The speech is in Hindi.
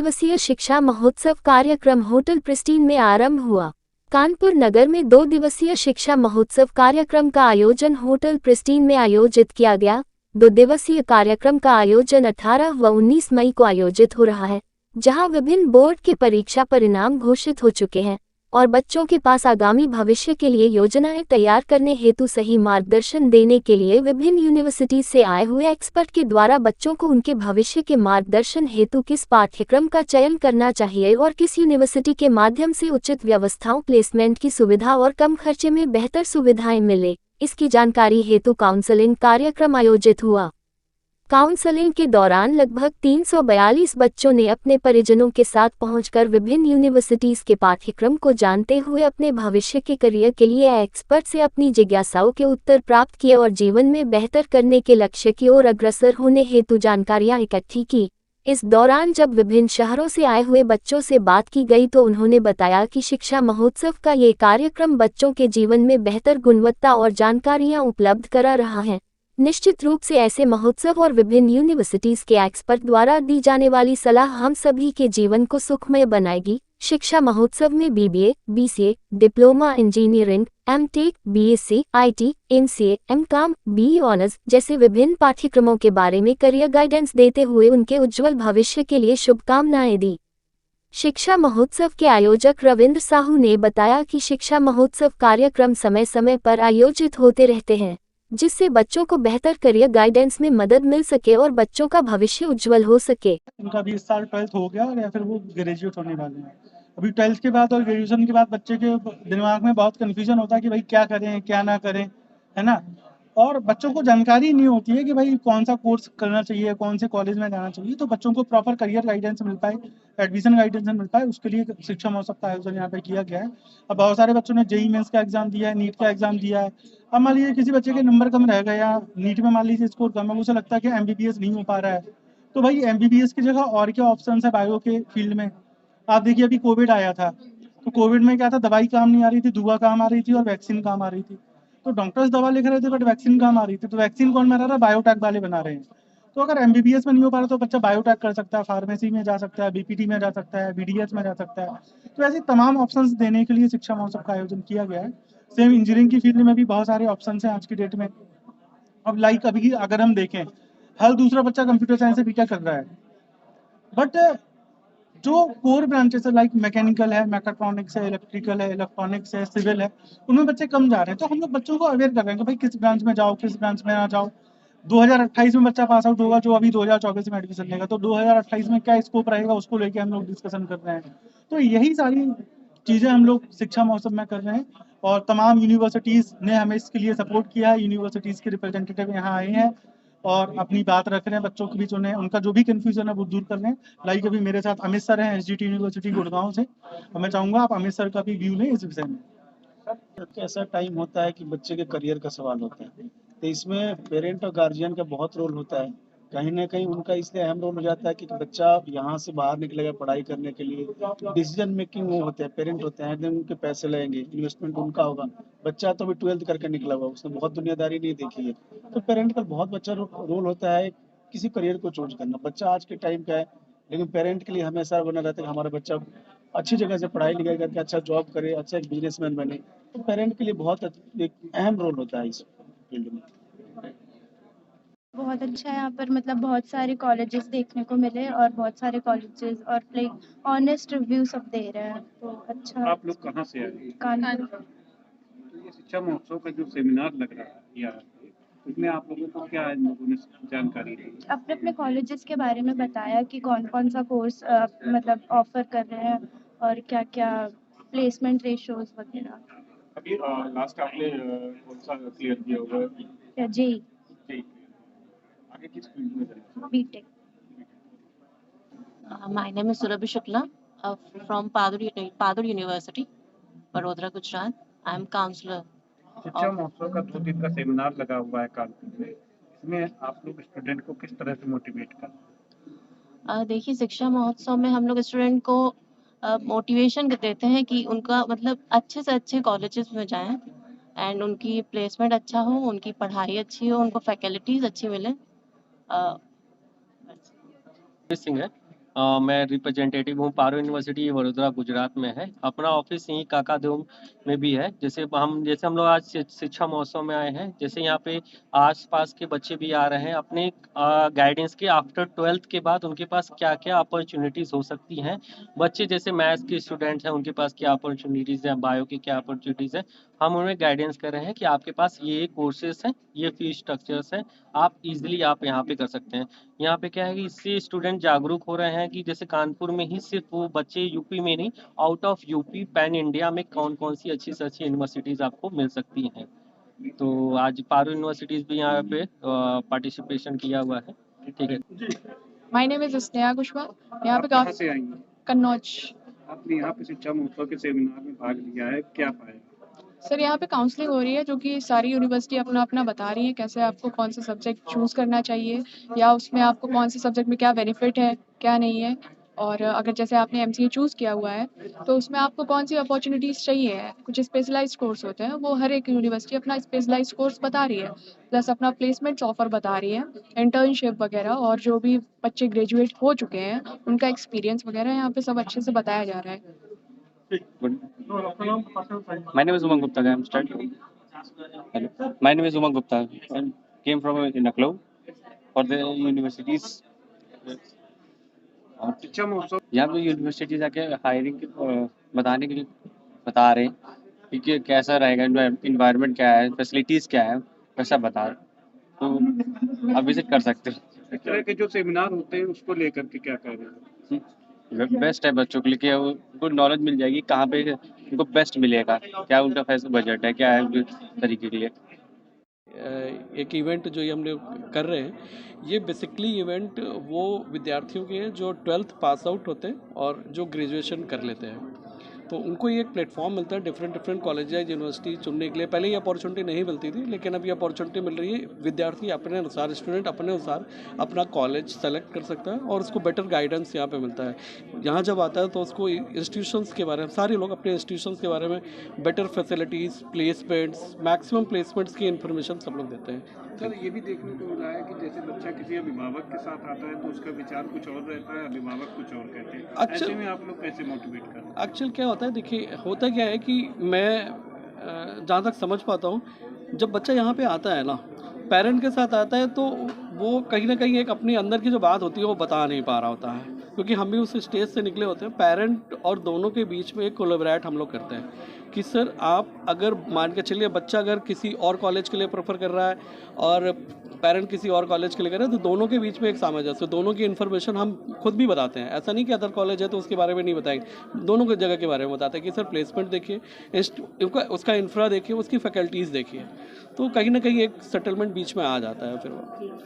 दिवसीय शिक्षा महोत्सव कार्यक्रम होटल प्रिस्टीन में आरंभ हुआ। कानपुर नगर में 2 दिवसीय शिक्षा महोत्सव कार्यक्रम का आयोजन होटल प्रिस्टीन में आयोजित किया गया। 2 दिवसीय कार्यक्रम का आयोजन 18 व 19 मई को आयोजित हो रहा है, जहां विभिन्न बोर्ड के परीक्षा परिणाम घोषित हो चुके हैं और बच्चों के पास आगामी भविष्य के लिए योजनाएं तैयार करने हेतु सही मार्गदर्शन देने के लिए विभिन्न यूनिवर्सिटी से आए हुए एक्सपर्ट के द्वारा बच्चों को उनके भविष्य के मार्गदर्शन हेतु किस पाठ्यक्रम का चयन करना चाहिए और किस यूनिवर्सिटी के माध्यम से उचित व्यवस्थाओं, प्लेसमेंट की सुविधा और कम खर्चे में बेहतर सुविधाएं मिले, इसकी जानकारी हेतु काउंसलिंग कार्यक्रम आयोजित हुआ। काउंसलिंग के दौरान लगभग 342 बच्चों ने अपने परिजनों के साथ पहुंचकर विभिन्न यूनिवर्सिटीज के पाठ्यक्रम को जानते हुए अपने भविष्य के करियर के लिए एक्सपर्ट से अपनी जिज्ञासाओं के उत्तर प्राप्त किए और जीवन में बेहतर करने के लक्ष्य की ओर अग्रसर होने हेतु जानकारियां इकट्ठी की। इस दौरान जब विभिन्न शहरों से आए हुए बच्चों से बात की गई तो उन्होंने बताया कि शिक्षा महोत्सव का ये कार्यक्रम बच्चों के जीवन में बेहतर गुणवत्ता और जानकारियां उपलब्ध करा रहा है। निश्चित रूप से ऐसे महोत्सव और विभिन्न यूनिवर्सिटीज के एक्सपर्ट द्वारा दी जाने वाली सलाह हम सभी के जीवन को सुखमय बनाएगी। शिक्षा महोत्सव में BBA, BCA, diploma engineering, MTech, BSc, IT, MCA, MCom, BE honours जैसे विभिन्न पाठ्यक्रमों के बारे में करियर गाइडेंस देते हुए उनके उज्जवल भविष्य के लिए शुभकामनाएं दी। शिक्षा महोत्सव के आयोजक रविंद्र साहू ने बताया कि शिक्षा महोत्सव कार्यक्रम समय समय पर आयोजित होते रहते हैं, जिससे बच्चों को बेहतर करियर गाइडेंस में मदद मिल सके और बच्चों का भविष्य उज्जवल हो सके। उनका भी इस साल 12th हो गया और या फिर वो ग्रेजुएट होने वाले हैं। अभी 12th के बाद और ग्रेजुएशन के बाद बच्चे के दिमाग में बहुत कन्फ्यूजन होता है कि भाई क्या करें क्या ना करें, है ना। और बच्चों को जानकारी नहीं होती है कि भाई कौन सा कोर्स करना चाहिए, कौन से कॉलेज में जाना चाहिए। तो बच्चों को प्रॉपर करियर गाइडेंस मिल पाए, एडमिशन गाइडेंस मिल पाए, उसके लिए शिक्षा महोत्सव का आयोजन यहाँ पे किया गया है। अब बहुत सारे बच्चों ने जेईई मेंस का एग्जाम दिया है, नीट का एग्जाम दिया है। अब मान लीजिए किसी बच्चे के नंबर कम रह गए या नीट में मान लीजिए स्कोर कम है, उसे लगता है कि एमबीबीएस नहीं हो पा रहा है, तो भाई एमबीबीएस की जगह और क्या ऑप्शन है बायो के फील्ड में। आप देखिए अभी कोविड आया था, तो कोविड में क्या था, दवाई काम नहीं आ रही थी, दुआ काम आ रही थी और वैक्सीन काम आ रही थी। तो डॉक्टर्स दवा लिख रहे थे बट वैक्सीन काम आ रही थी। तो वैक्सीन कौन बना रहा है, बायोटेक वाले बना रहे हैं। तो अगर एमबीबीएस में नहीं हो पा रहा तो बच्चा बायोटेक कर सकता है, फार्मेसी में जा सकता है, बीपीटी में जा सकता है, बीडीएस में जा सकता है। तो ऐसे तमाम ऑप्शंस देने के लिए शिक्षा महोत्सव का आयोजन किया गया है। सेम इंजीनियरिंग की फील्ड में भी बहुत सारे ऑप्शन हैं आज की डेट में। अब लाइक अभी अगर हम देखें, हर दूसरा बच्चा कंप्यूटर साइंस से बीटेक कर रहा है, बट जो कोर ब्रांचेस है लाइक मैकेनिकल है, मैकाट्रॉनिक्स है, इलेक्ट्रिकल है, इलेक्ट्रॉनिक्स है, सिविल है, उनमें बच्चे कम जा रहे हैं। तो हम लोग बच्चों को अवेयर कर रहे हैं कि भाई किस ब्रांच में जाओ, किस ब्रांच में ना जाओ। 2028 में बच्चा पास आउट होगा जो अभी 2024 में एडमिशन लेगा, तो 2028 में क्या स्कोप रहेगा उसको लेके हम लोग डिस्कशन कर रहे हैं। तो यही सारी चीज़ें हम लोग शिक्षा महोत्सव में कर रहे हैं और तमाम यूनिवर्सिटीज़ ने हमें इसके लिए सपोर्ट किया है। यूनिवर्सिटीज़ के रिप्रेजेंटेटिव यहाँ आए हैं और अपनी बात रख रहे हैं बच्चों के बीच, उन्हें उनका जो भी कन्फ्यूजन है वो दूर कर रहे हैं। लाइक अभी मेरे साथ अमित सर हैं एसजीटी यूनिवर्सिटी गुड़गांव से, और मैं चाहूँगा आप अमित सर का भी व्यू लें इस विषय में। ऐसा टाइम होता है कि बच्चे के करियर का सवाल होता है, तो इसमें पेरेंट और गार्जियन का बहुत रोल होता है। कहीं ना कहीं उनका इसलिए अहम रोल हो जाता है कि बच्चा यहाँ से बाहर निकलेगा पढ़ाई करने के लिए, डिसीजन मेकिंग वो होते हैं, पेरेंट होते हैं, एकदम उनके पैसे लगेंगे, इन्वेस्टमेंट उनका होगा। बच्चा तो अभी 12th करके निकला हुआ, उसने बहुत दुनियादारी नहीं देखी है, तो पेरेंट का बहुत बच्चा रोल होता है किसी करियर को चूज करना। बच्चा आज के टाइम का है, लेकिन पेरेंट के लिए हमेशा बना रहता है कि हमारा बच्चा अच्छी जगह से पढ़ाई लिखाई करके अच्छा जॉब करे, अच्छा एक बिजनेसमैन बने। तो पेरेंट के लिए बहुत एक अहम रोल होता है इस फील्ड में। बहुत अच्छा है यहाँ पर, मतलब बहुत सारे कॉलेजेस देखने को मिले और बहुत सारे कॉलेजेस और लाइक ऑनेस्ट रिव्यू सब दे रहे हैं, तो अच्छा। आप लोग कहाँ से आए? कानपुर। तो ये शिक्षा महोत्सव का जो सेमिनार लग रहा है या उसमें आप लोगों को क्या इन लोगों ने जानकारी दी? अपने अपने कॉलेजेस के बारे में बताया कि कौन कौन सा कोर्स मतलब ऑफर कर रहे हैं और क्या क्या प्लेसमेंट रेशियोज वगैरह। अभी लास्ट आपने कौन सा क्लियर किया हुआ है? या जी जी। आगे किस फील्ड में जाना? BTech. My name is Surabhi Shukla from Padur University, Vadodara, Gujarat. I am counselor. शिक्षा महोत्सव का 2 दिन का सेमिनार लगा हुआ है कानपुर में, इसमें आप लोग स्टूडेंट को किस तरह से मोटिवेट करते? देखिए, शिक्षा महोत्सव में हम लोग स्टूडेंट को मोटिवेशन देते हैं कि उनका मतलब अच्छे से अच्छे कॉलेजेस में जाएं एंड उनकी प्लेसमेंट अच्छा हो, उनकी पढ़ाई अच्छी हो, उनको फैकल्टीज अच्छी मिले। सिंह है मैं रिप्रेजेंटेटिव हूँ पारो यूनिवर्सिटी वडोदरा गुजरात में है। अपना ऑफिस यहीं काकादेव में भी है। जैसे हम लोग आज शिक्षा महोत्सव में आए हैं, जैसे यहाँ पे आस-पास के बच्चे भी आ रहे हैं अपने गाइडेंस के आफ्टर 12th के बाद उनके पास क्या-क्या अपॉर्च्युनिटीज़ हो सकती हैं। बच्चे जैसे मैथ्स के स्टूडेंट हैं, उनके पास क्या अपॉर्च्युनिटीज़ हैं, बायो की क्या अपॉर्च्युनिटीज़ हैं। हम उन्हें गाइडेंस कर रहे हैं कि आपके पास ये कोर्सेज़ हैं, ये फीस स्ट्रक्चर्स हैं, आप ईज़िली आप यहाँ पे कर सकते हैं। यहाँ पे क्या है कि इससे स्टूडेंट जागरूक हो रहे हैं कि जैसे कानपुर में ही सिर्फ वो बच्चे यूपी में नहीं, out of UP pan India में कौन-कौन सी अच्छी से अच्छी यूनिवर्सिटीज़ आपको मिल सकती हैं। तो आज पारो यूनिवर्सिटीज़ भी यहाँ पे पार्टिसिपेशन किया हुआ है। ठीक है। My name is Sneha Kushwaha. यहाँ पे कहाँ से आई हैं? कन्नौज। आपने यहाँ पे शिक्षा महोत्सव के सेमिनार में भाग लिया है, क्या पाया? सर यहाँ पे काउंसलिंग हो रही है, जो कि सारी यूनिवर्सिटी अपना अपना बता रही है कैसे आपको कौन सा सब्जेक्ट चूज़ करना चाहिए, या उसमें आपको कौन से सब्जेक्ट में क्या बेनिफिट है, क्या नहीं है। और अगर जैसे आपने एमसीए चूज़ किया हुआ है तो उसमें आपको कौन सी अपॉर्चुनिटीज़ चाहिए है। कुछ स्पेशलाइज्ड कोर्स होते हैं, वो हर एक यूनिवर्सिटी अपना स्पेशलाइज्ड कोर्स बता रही है, प्लस अपना प्लेसमेंट्स ऑफर बता रही है, इंटर्नशिप वगैरह, और जो भी बच्चे ग्रेजुएट हो चुके हैं उनका एक्सपीरियंस वगैरह यहाँ पे सब अच्छे से बताया जा रहा है। My name is Umang Gupta. I'm studying. Hello. My name is Umang Gupta. I came from Naklau for the universities. और शिक्षा महोत्सव यहाँ पे यूनिवर्सिटी जाके हायरिंग बताने के लिए बता रहे हैं कि कैसा रहेगा, इन्वायरमेंट क्या है, फैसिलिटीज़ क्या है, वैसा बता रहे। तो आप विजिट कर सकते हो। इस तरह के जो सेमिनार होते हैं उसको लेकर के क्या कह रहे हैं? बेस्ट है बच्चों के लिए कि उनको नॉलेज मिल जाएगी कहाँ पे उनको बेस्ट मिलेगा, क्या उनका फैसला बजट है, क्या है उनके तरीके के लिए। एक इवेंट जो ये हम लोग कर रहे हैं, ये बेसिकली इवेंट वो विद्यार्थियों के हैं जो 12th पास आउट होते हैं और जो ग्रेजुएशन कर लेते हैं, तो उनको ये एक प्लेटफॉर्म मिलता है डिफरेंट कॉलेजेज यूनिवर्सिटी चुनने के लिए। पहले ये अपॉर्चुनिटी नहीं मिलती थी, लेकिन अब ये अपॉर्चुनिटी मिल रही है। विद्यार्थी अपने अनुसार, स्टूडेंट अपने अनुसार अपना कॉलेज सेलेक्ट कर सकता है और उसको बेटर गाइडेंस यहाँ पे मिलता है। यहाँ जब आता है तो उसको इंस्टीट्यूशंस के बारे में, सारे लोग अपने इंस्टीट्यूशंस के बारे में better facilities, placements, maximum placements की इन्फॉर्मेशन सब लोग देते हैं। सर ये भी देखने को मिला है कि जैसे बच्चा किसी अभिभावक के साथ आता है तो उसका विचार कुछ और रहता है, अभिभावक कुछ और कहते हैं। ऐसे में आप लोग कैसे मोटिवेट कर रहे हैं? एक्चुअल क्या होता है, देखिए होता क्या है कि मैं जहाँ तक समझ पाता हूँ, जब बच्चा यहाँ पे आता है ना, पेरेंट के साथ आता है, तो वो कहीं ना कहीं एक अपने अंदर की जो बात होती है वो बता नहीं पा रहा होता है, क्योंकि हम भी उस स्टेज से निकले होते हैं। पेरेंट और दोनों के बीच में एक कोलैबोरेट हम लोग करते हैं कि सर आप अगर मान के चलिए बच्चा अगर किसी और कॉलेज के लिए प्रेफर कर रहा है और पेरेंट किसी और कॉलेज के लिए कर रहे हैं, तो दोनों के बीच में एक सामंजस्य, दोनों की इन्फॉर्मेशन हम खुद भी बताते हैं। ऐसा नहीं कि अदर कॉलेज है तो उसके बारे में नहीं बताएंगे, दोनों की जगह के बारे में बताते हैं कि सर प्लेसमेंट देखिए, उसका इंफ्रा देखिए, उसकी फैकल्टीज़ देखिए, तो कहीं ना कहीं एक सेटलमेंट बीच में आ जाता है फिर वो।